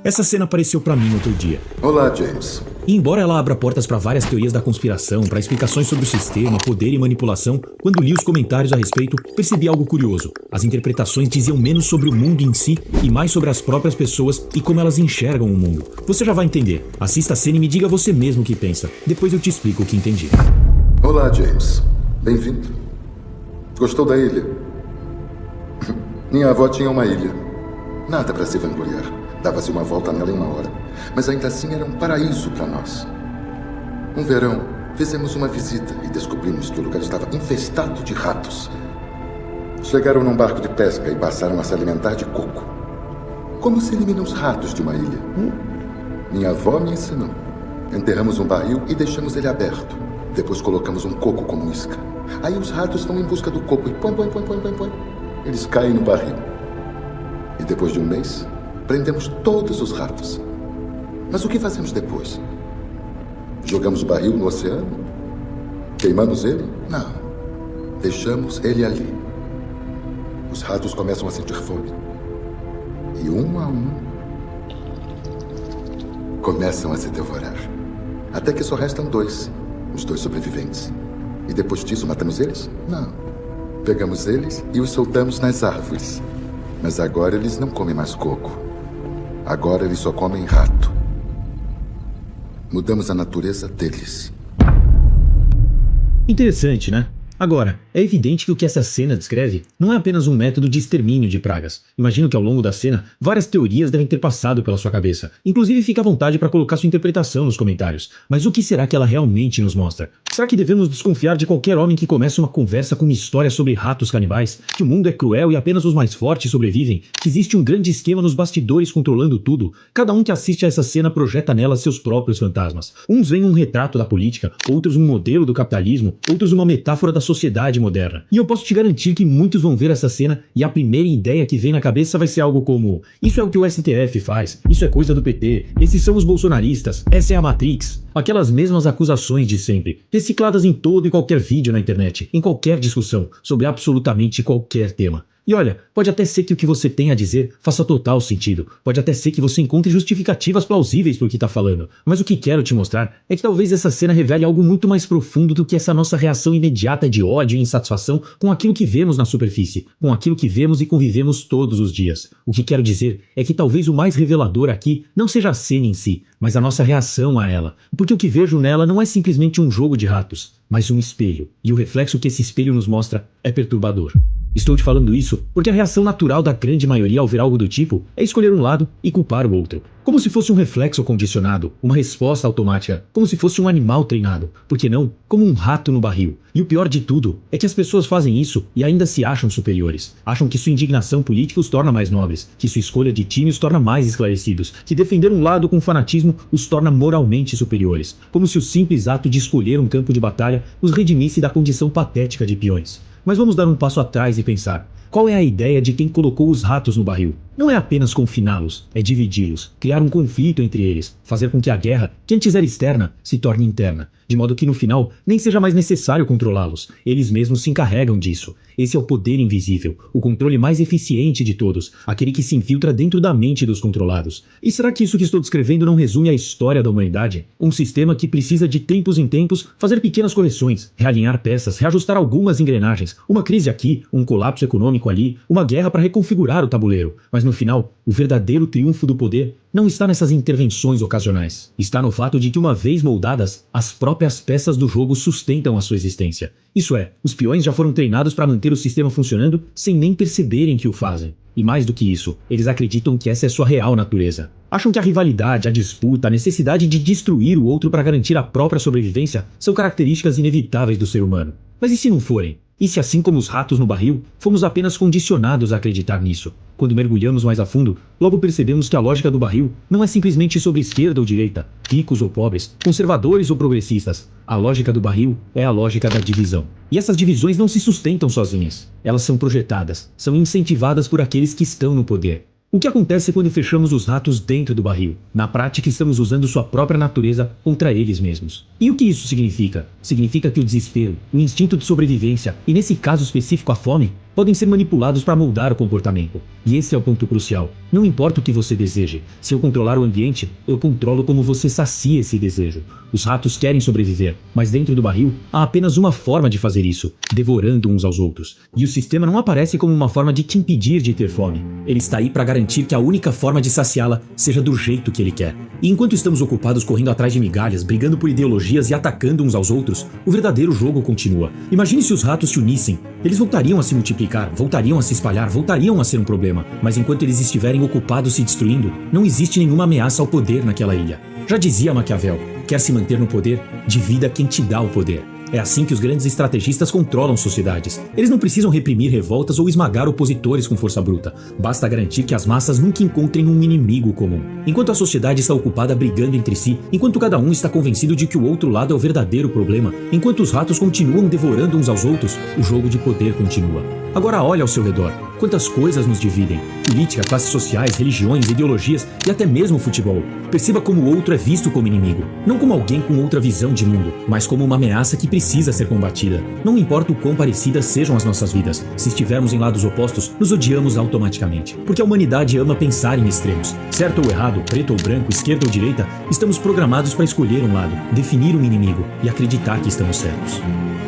Essa cena apareceu pra mim outro dia. Olá, James. E embora ela abra portas pra várias teorias da conspiração, pra explicações sobre o sistema, poder e manipulação, quando li os comentários a respeito, percebi algo curioso. As interpretações diziam menos sobre o mundo em si e mais sobre as próprias pessoas e como elas enxergam o mundo. Você já vai entender. Assista a cena e me diga você mesmo o que pensa. Depois eu te explico o que entendi. Olá, James. Bem-vindo. Gostou da ilha? Minha avó tinha uma ilha. Nada para se vangloriar. Dava-se uma volta nela em uma hora. Mas ainda assim era um paraíso para nós. Um verão, fizemos uma visita e descobrimos que o lugar estava infestado de ratos. Chegaram num barco de pesca e passaram a se alimentar de coco. Como se eliminam os ratos de uma ilha? Minha avó me ensinou. Enterramos um barril e deixamos ele aberto. Depois colocamos um coco como isca. Aí os ratos vão em busca do coco e põe. Eles caem no barril. E depois de um mês, prendemos todos os ratos. Mas o que fazemos depois? Jogamos o barril no oceano? Queimamos ele? Não. Deixamos ele ali. Os ratos começam a sentir fome. E um a um, começam a se devorar. Até que só restam dois. Os dois sobreviventes. E depois disso matamos eles? Não. Pegamos eles e os soltamos nas árvores. Mas agora eles não comem mais coco. Agora eles só comem rato. Mudamos a natureza deles. Interessante, né? Agora, é evidente que o que essa cena descreve não é apenas um método de extermínio de pragas. Imagino que ao longo da cena, várias teorias devem ter passado pela sua cabeça. Inclusive, fique à vontade para colocar sua interpretação nos comentários. Mas o que será que ela realmente nos mostra? Será que devemos desconfiar de qualquer homem que comece uma conversa com uma história sobre ratos canibais? Que o mundo é cruel e apenas os mais fortes sobrevivem? Que existe um grande esquema nos bastidores controlando tudo? Cada um que assiste a essa cena projeta nela seus próprios fantasmas. Uns veem um retrato da política, outros um modelo do capitalismo, outros uma metáfora da sociedade moderna. E eu posso te garantir que muitos vão ver essa cena e a primeira ideia que vem na cabeça vai ser algo como: isso é o que o STF faz, isso é coisa do PT, esses são os bolsonaristas, essa é a Matrix. Aquelas mesmas acusações de sempre, recicladas em todo e qualquer vídeo na internet, em qualquer discussão, sobre absolutamente qualquer tema. E olha, pode até ser que o que você tem a dizer faça total sentido, pode até ser que você encontre justificativas plausíveis por que está falando, mas o que quero te mostrar é que talvez essa cena revele algo muito mais profundo do que essa nossa reação imediata de ódio e insatisfação com aquilo que vemos na superfície, com aquilo que vemos e convivemos todos os dias. O que quero dizer é que talvez o mais revelador aqui não seja a cena em si, mas a nossa reação a ela, porque o que vejo nela não é simplesmente um jogo de ratos, mas um espelho, e o reflexo que esse espelho nos mostra é perturbador. Estou te falando isso porque a reação natural da grande maioria ao ver algo do tipo é escolher um lado e culpar o outro. Como se fosse um reflexo condicionado, uma resposta automática, como se fosse um animal treinado, por que não, como um rato no barril. E o pior de tudo é que as pessoas fazem isso e ainda se acham superiores. Acham que sua indignação política os torna mais nobres, que sua escolha de time os torna mais esclarecidos, que defender um lado com fanatismo os torna moralmente superiores, como se o simples ato de escolher um campo de batalha os redimisse da condição patética de peões. Mas vamos dar um passo atrás e pensar. Qual é a ideia de quem colocou os ratos no barril? Não é apenas confiná-los, é dividi-los, criar um conflito entre eles, fazer com que a guerra, que antes era externa, se torne interna, de modo que no final nem seja mais necessário controlá-los, eles mesmos se encarregam disso. Esse é o poder invisível, o controle mais eficiente de todos, aquele que se infiltra dentro da mente dos controlados. E será que isso que estou descrevendo não resume a história da humanidade? Um sistema que precisa de tempos em tempos fazer pequenas correções, realinhar peças, reajustar algumas engrenagens, uma crise aqui, um colapso econômico ali, uma guerra para reconfigurar o tabuleiro. Mas no final, o verdadeiro triunfo do poder não está nessas intervenções ocasionais. Está no fato de que, uma vez moldadas, as próprias peças do jogo sustentam a sua existência. Isso é, os peões já foram treinados para manter o sistema funcionando sem nem perceberem que o fazem. E mais do que isso, eles acreditam que essa é sua real natureza. Acham que a rivalidade, a disputa, a necessidade de destruir o outro para garantir a própria sobrevivência são características inevitáveis do ser humano. Mas e se não forem? E se, assim como os ratos no barril, fomos apenas condicionados a acreditar nisso? Quando mergulhamos mais a fundo, logo percebemos que a lógica do barril não é simplesmente sobre esquerda ou direita, ricos ou pobres, conservadores ou progressistas. A lógica do barril é a lógica da divisão. E essas divisões não se sustentam sozinhas. Elas são projetadas, são incentivadas por aqueles que estão no poder. O que acontece quando fechamos os ratos dentro do barril? Na prática, estamos usando sua própria natureza contra eles mesmos. E o que isso significa? Significa que o desespero, o instinto de sobrevivência, e nesse caso específico a fome, podem ser manipulados para moldar o comportamento. E esse é o ponto crucial. Não importa o que você deseje, se eu controlar o ambiente, eu controlo como você sacia esse desejo. Os ratos querem sobreviver, mas dentro do barril há apenas uma forma de fazer isso, devorando uns aos outros. E o sistema não aparece como uma forma de te impedir de ter fome. Ele está aí para garantir que a única forma de saciá-la seja do jeito que ele quer. E enquanto estamos ocupados correndo atrás de migalhas, brigando por ideologias e atacando uns aos outros, o verdadeiro jogo continua. Imagine se os ratos se unissem. Eles voltariam a se multiplicar, voltariam a se espalhar, voltariam a ser um problema. Mas enquanto eles estiverem ocupados se destruindo, não existe nenhuma ameaça ao poder naquela ilha. Já dizia Maquiavel, quer se manter no poder? Divida quem te dá o poder. É assim que os grandes estrategistas controlam sociedades. Eles não precisam reprimir revoltas ou esmagar opositores com força bruta. Basta garantir que as massas nunca encontrem um inimigo comum. Enquanto a sociedade está ocupada brigando entre si, enquanto cada um está convencido de que o outro lado é o verdadeiro problema, enquanto os ratos continuam devorando uns aos outros, o jogo de poder continua. Agora olha ao seu redor. Quantas coisas nos dividem. Política, classes sociais, religiões, ideologias e até mesmo futebol. Perceba como o outro é visto como inimigo. Não como alguém com outra visão de mundo, mas como uma ameaça que precisa ser combatida. Não importa o quão parecidas sejam as nossas vidas. Se estivermos em lados opostos, nos odiamos automaticamente. Porque a humanidade ama pensar em extremos. Certo ou errado, preto ou branco, esquerda ou direita, estamos programados para escolher um lado, definir um inimigo e acreditar que estamos certos.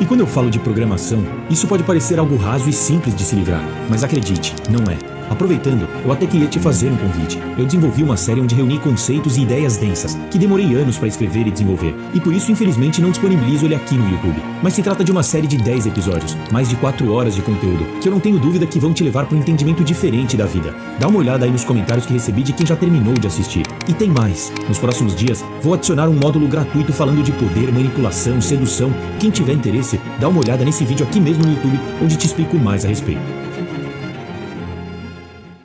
E quando eu falo de programação, isso pode parecer algo raso e simples de se livrar, mas acredite, não é. Aproveitando, eu até queria te fazer um convite. Eu desenvolvi uma série onde reuni conceitos e ideias densas, que demorei anos para escrever e desenvolver, e por isso infelizmente não disponibilizo ele aqui no YouTube. Mas se trata de uma série de 10 episódios, mais de 4 horas de conteúdo, que eu não tenho dúvida que vão te levar para um entendimento diferente da vida. Dá uma olhada aí nos comentários que recebi de quem já terminou de assistir. E tem mais! Nos próximos dias, vou adicionar um módulo gratuito falando de poder, manipulação, sedução. Quem tiver interesse, dá uma olhada nesse vídeo aqui mesmo no YouTube, onde te explico mais a respeito.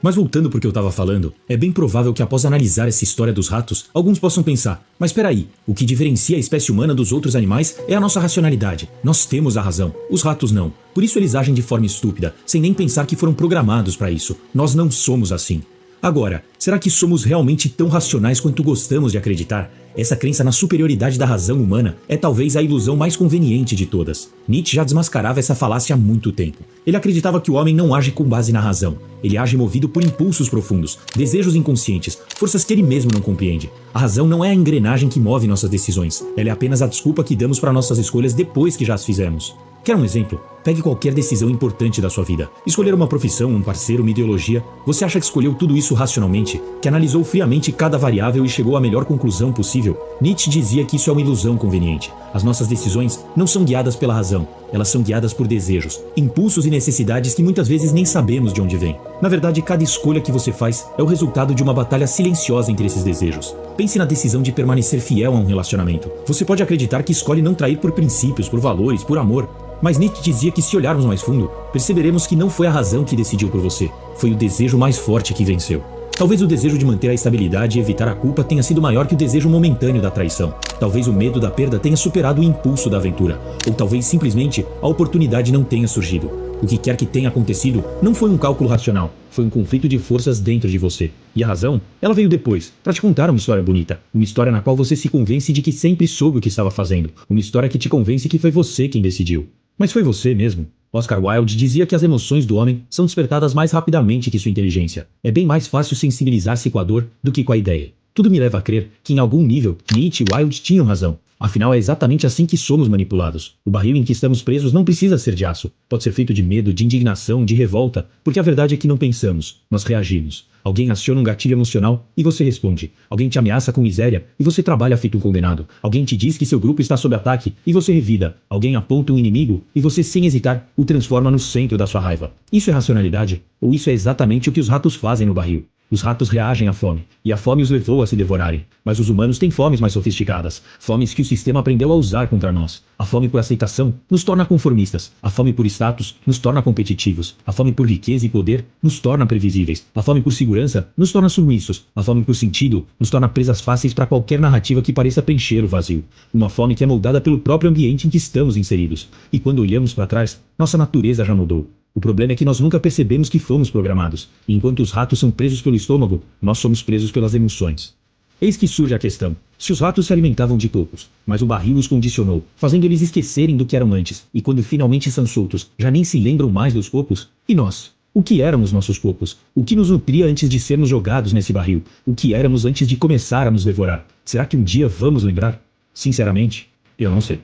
Mas voltando para o que eu estava falando, é bem provável que após analisar essa história dos ratos, alguns possam pensar, mas peraí, o que diferencia a espécie humana dos outros animais é a nossa racionalidade. Nós temos a razão, os ratos não. Por isso eles agem de forma estúpida, sem nem pensar que foram programados para isso. Nós não somos assim. Agora, será que somos realmente tão racionais quanto gostamos de acreditar? Essa crença na superioridade da razão humana é talvez a ilusão mais conveniente de todas. Nietzsche já desmascarava essa falácia há muito tempo. Ele acreditava que o homem não age com base na razão. Ele age movido por impulsos profundos, desejos inconscientes, forças que ele mesmo não compreende. A razão não é a engrenagem que move nossas decisões. Ela é apenas a desculpa que damos para nossas escolhas depois que já as fizemos. Quer um exemplo? Pegue qualquer decisão importante da sua vida. Escolher uma profissão, um parceiro, uma ideologia. Você acha que escolheu tudo isso racionalmente? Que analisou friamente cada variável e chegou à melhor conclusão possível? Nietzsche dizia que isso é uma ilusão conveniente. As nossas decisões não são guiadas pela razão. Elas são guiadas por desejos, impulsos e necessidades que muitas vezes nem sabemos de onde vêm. Na verdade, cada escolha que você faz é o resultado de uma batalha silenciosa entre esses desejos. Pense na decisão de permanecer fiel a um relacionamento. Você pode acreditar que escolhe não trair por princípios, por valores, por amor. Mas Nietzsche dizia que se olharmos mais fundo, perceberemos que não foi a razão que decidiu por você, foi o desejo mais forte que venceu. Talvez o desejo de manter a estabilidade e evitar a culpa tenha sido maior que o desejo momentâneo da traição. Talvez o medo da perda tenha superado o impulso da aventura. Ou talvez simplesmente a oportunidade não tenha surgido. O que quer que tenha acontecido não foi um cálculo racional, foi um conflito de forças dentro de você. E a razão, ela veio depois, para te contar uma história bonita. Uma história na qual você se convence de que sempre soube o que estava fazendo. Uma história que te convence que foi você quem decidiu. Mas foi você mesmo? Oscar Wilde dizia que as emoções do homem são despertadas mais rapidamente que sua inteligência. É bem mais fácil sensibilizar-se com a dor do que com a ideia. Tudo me leva a crer que em algum nível Nietzsche e Wilde tinham razão. Afinal, é exatamente assim que somos manipulados. O barril em que estamos presos não precisa ser de aço. Pode ser feito de medo, de indignação, de revolta, porque a verdade é que não pensamos, nós reagimos. Alguém aciona um gatilho emocional e você responde. Alguém te ameaça com miséria e você trabalha feito um condenado. Alguém te diz que seu grupo está sob ataque e você revida. Alguém aponta um inimigo e você, sem hesitar, o transforma no centro da sua raiva. Isso é racionalidade? Ou isso é exatamente o que os ratos fazem no barril? Os ratos reagem à fome, e a fome os levou a se devorarem. Mas os humanos têm fomes mais sofisticadas, fomes que o sistema aprendeu a usar contra nós. A fome por aceitação nos torna conformistas. A fome por status nos torna competitivos. A fome por riqueza e poder nos torna previsíveis. A fome por segurança nos torna submissos. A fome por sentido nos torna presas fáceis para qualquer narrativa que pareça preencher o vazio. Uma fome que é moldada pelo próprio ambiente em que estamos inseridos. E quando olhamos para trás, nossa natureza já mudou. O problema é que nós nunca percebemos que fomos programados. E enquanto os ratos são presos pelo estômago, nós somos presos pelas emoções. Eis que surge a questão. Se os ratos se alimentavam de cocos, mas o barril os condicionou, fazendo eles esquecerem do que eram antes, e quando finalmente são soltos, já nem se lembram mais dos cocos? E nós? O que éramos nossos cocos? O que nos nutria antes de sermos jogados nesse barril? O que éramos antes de começar a nos devorar? Será que um dia vamos lembrar? Sinceramente, eu não sei.